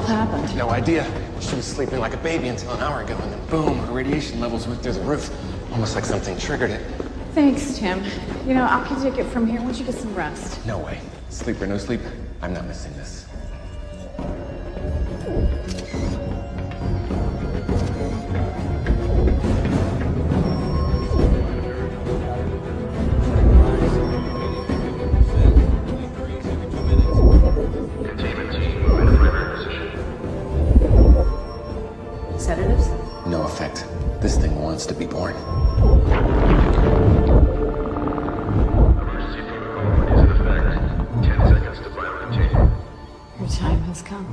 hell happened? No idea. She was sleeping like a baby until an hour ago, and then boom, her radiation levels went through the roof. Almost like something triggered it. Thanks, Tim. You know, I can take it from here once you get some rest. No way. Sleep or no sleep, I'm not missing this. Sedatives? No effect. This thing wants to be born. Emergency protocol is in effect. 10 seconds to biocontain. Your time has come.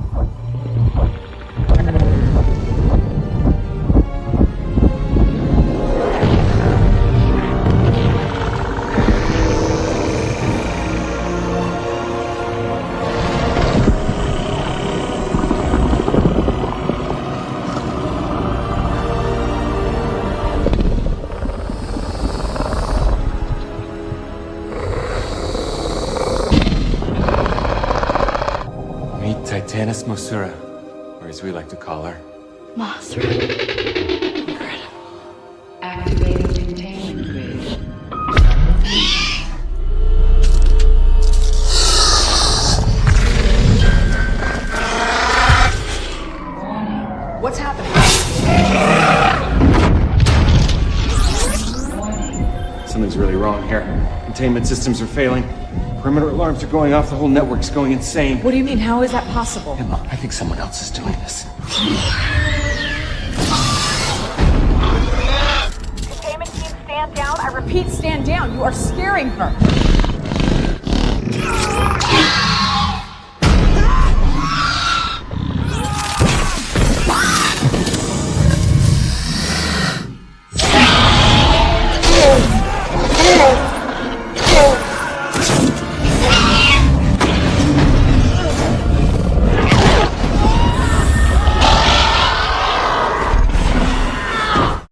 Titanus Mosura, or as we like to call her, Moth. Incredible. Activating containment grid. What's happening? Something's really wrong here. Containment systems are failing. Perimeter alarms are going off. The whole network's going insane. What do you mean? How is that possible? Emma, I think someone else is doing this. Containment team, stand down. I repeat, stand down. You are scaring her.